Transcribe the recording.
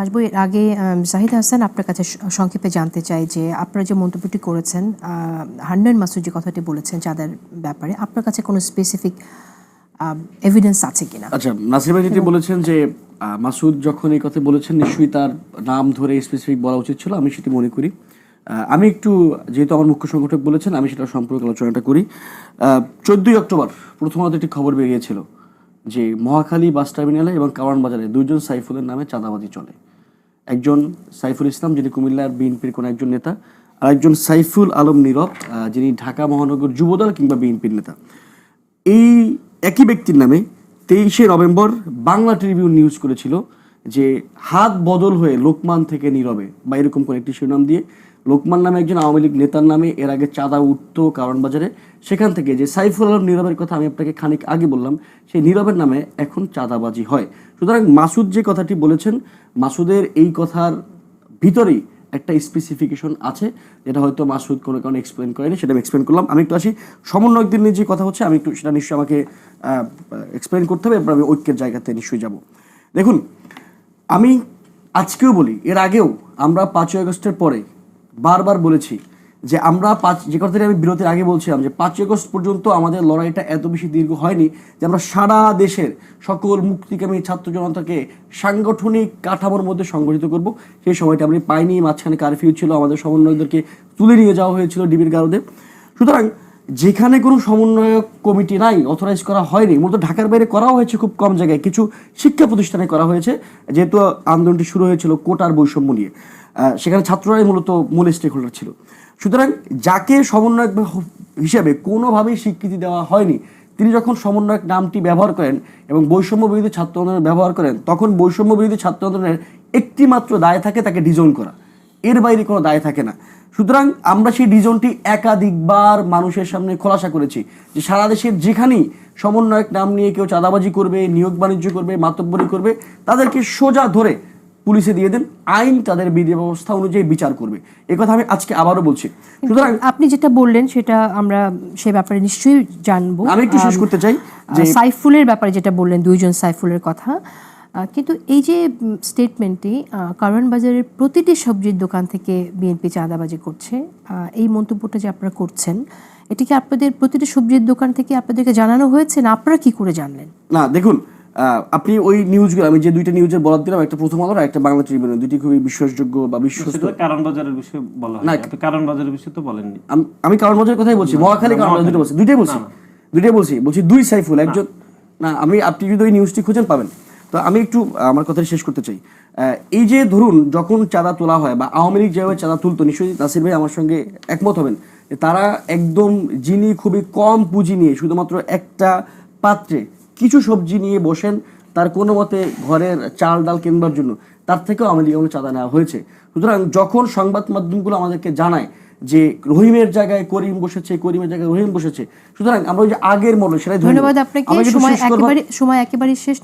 আসবো এর আগে জাহিদ হাসান আপনার কাছে সংক্ষেপে জানতে চাই যে আপনারা যে মন্তব্যটি করেছেন হান্নান মাসুদ যে কথাটি বলেছেন চাঁদার ব্যাপারে আপনার কাছে কোনো স্পেসিফিক এভিডেন্স আছে কিনা? আচ্ছা, নাসির ভাই যেটি বলেছেন যে মাসুদ যখন এই কথা বলেছেন নিশ্চয়ই তার নাম ধরে স্পেসিফিক বলা উচিত ছিল, আমি সেটি মনে করি। আমি একটু, যেহেতু আমার মুখ্য সংগঠক বলেছেন, আমি সেটা সম্পর্কে আলোচনাটা করি। 14ই অক্টোবর প্রথমত একটি খবর বেরিয়েছিল যে মহাখালী বাস টার্মিনালে এবং কারওয়ান বাজারে দুইজন সাইফুলের নামে চাঁদাবাজি চলে। একজন সাইফুল ইসলাম, যিনি কুমিল্লার বিএনপির কোনো একজন নেতা, আর একজন সাইফুল আলম নীরব, যিনি ঢাকা মহানগর যুবদল কিংবা বিএনপির নেতা। এই একই ব্যক্তির নামে 23শে নভেম্বর বাংলা ট্রিবিউন নিউজ করেছিল যে হাত বদল হয়ে লোকমান থেকে নীরবে, বা এরকম করে একটি শিরোনাম দিয়ে লোকমান নামে একজন আওয়ামী লীগ নেতার নামে এর আগে চাঁদা উঠতো কারওয়ান বাজারে। সেখান থেকে যে সাইফুল আলম নীরবের কথা আমি আপনাকে খানিক আগে বললাম, সেই নীরবের নামে এখন চাঁদাবাজি হয়। সুতরাং মাসুদ যে কথাটি বলেছেন, মাসুদের এই কথার ভিতরেই একটা স্পেসিফিকেশন আছে, যেটা হয়তো মাসুদ কোনো কারণে এক্সপ্লেন করেনি, সেটা আমি এক্সপ্লেন করলাম। আমি একটু আসি সমন্বয়কদের নিয়ে যে কথা হচ্ছে, আমি একটু সেটা নিশ্চয়ই আমাকে এক্সপ্লেন করতে হবে, এরপর আমি ঐক্যের জায়গাতে নিশ্চয়ই যাব। দেখুন, আমি আজকেও বলি, এর আগেও আমরা 5ই আগস্টের পরে বারবার বলেছি যে আমরা যে কথাটি আমি বিরতির আগে বলছিলাম যে 5ই আগস্ট পর্যন্ত আমাদের লড়াইটা এত বেশি দীর্ঘ হয়নি যে আমরা সারা দেশের সকল মুক্তিকামী ছাত্র জনতাকে সাংগঠনিক কাঠামোর মধ্যে সংগঠিত করব। সেই সময়টা আমরা পাইনি, মাঝখানে কারফিউ ছিল, আমাদের সমন্বয়কদেরকে তুলে নিয়ে যাওয়া হয়েছিল ডিবির গারদে। সুতরাং যেখানে কোনো সমন্বয়ক কমিটি নাই, অথরাইজ করা হয়নি, মূলত ঢাকার বাইরে করা হয়েছে খুব কম জায়গায়, কিছু শিক্ষা প্রতিষ্ঠানে করা হয়েছে, যেহেতু আন্দোলনটি শুরু হয়েছিল কোটার বৈষম্য নিয়ে। সেখানে ছাত্ররাই মূলত মূল স্টেক হোল্ডার ছিল। সুতরাং যাকে সমন্বয়ক হিসেবে কোনোভাবেই স্বীকৃতি দেওয়া হয়নি, তিনি যখন সমন্বয়ক নামটি ব্যবহার করেন এবং বৈষম্য বিরোধী ছাত্র আন্দোলন ব্যবহার করেন, তখন বৈষম্য বিরোধী ছাত্র আন্দোলনের একটি মাত্র দায় থাকে, তাকে ডিজোন করা, এর বাইরে কোনো দায় থাকে না। সুতরাং আমরা সেই ডিজনটি একাধিকবার মানুষের সামনে খোলাসা করেছি যে সারা দেশের যেখানেই সমন্বয়ক নাম নিয়ে কেউ চাঁদাবাজি করবে, নিয়োগ বাণিজ্য করবে, মাতব্বরি করবে, তাদেরকে সোজা ধরে পুলিশে দিয়ে দেন, আইন তাদের বিধি ব্যবস্থা অনুযায়ী বিচার করবে। এই কথা আমি আজকে আবারও বলছি। সুতরাং আপনি যেটা বললেন সেটা আমরা সে ব্যাপারে নিশ্চয়ই জানবো। আমি একটু শেষ করতে চাই যে সাইফুলের ব্যাপারে যেটা বললেন, দুইজন সাইফুলের কথা, কিন্তু এই যে স্টেটমেন্টটি কারওয়ান বাজারের প্রতিটি সবজির দোকান থেকে বিএনপি চাঁদাবাজি করছে, এই মন্তব্যটা যে আপনারা করছেন, এটি কি আপনাদের প্রতিটি সবজির দোকান থেকে আপনাদেরকে জানানো হয়েছে, না আপনারা কি করে জানলেন? না, দেখুন, আপনি ওই নিউজগুলো, আমি যে দুইটা নিউজের বরাদ দিলাম, একটা প্রথম আলো আর একটা বাংলা ট্রিবিউন, দুইটি খুবই বিশ্বাসযোগ্য বা বিশ্বস্ত। কারওয়ান বাজারের বিষয়ে বলা হয় না, আপনি কারওয়ান বাজারের বিষয়ে তো বলেননি। আমি কারওয়ান বাজারের কথাই বলছি, মহাখালী কারওয়ান বাজার দুটো বলছি, দুইটাই বলছি দুই সাইফুল একজন না। আপনি যদি ওই নিউজটি খুঁজেন পাবেন। তো আমি একটু আমার কথাটা শেষ করতে চাই। এই যে ধরুন, যখন চাঁদা তোলা হয় বা আওয়ামী লীগ যেভাবে চাঁদা তুলতো, নিশ্চয়ই নাসির ভাই আমার সঙ্গে একমত হবেন যে তারা একদম, যিনি খুবই কম পুঁজি নিয়ে শুধুমাত্র একটা পাত্রে কিছু সবজি নিয়ে বসেন, তার কোনো মতে ঘরের চাল ডাল কেনবার জন্য, তার থেকেও আওয়ামী লীগ আমাদের চাঁদা নেওয়া হয়েছে। সুতরাং যখন সংবাদ মাধ্যমগুলো আমাদেরকে জানায় যে রহিমের জায়গায় করিম বসেছে, করিমের জায়গায় রহিম বসেছে, সুতরাং আমরা ওই যে আগের মডেল সেটাই ধন্যবাদ আপনাকে। সময় একেবারে শেষ।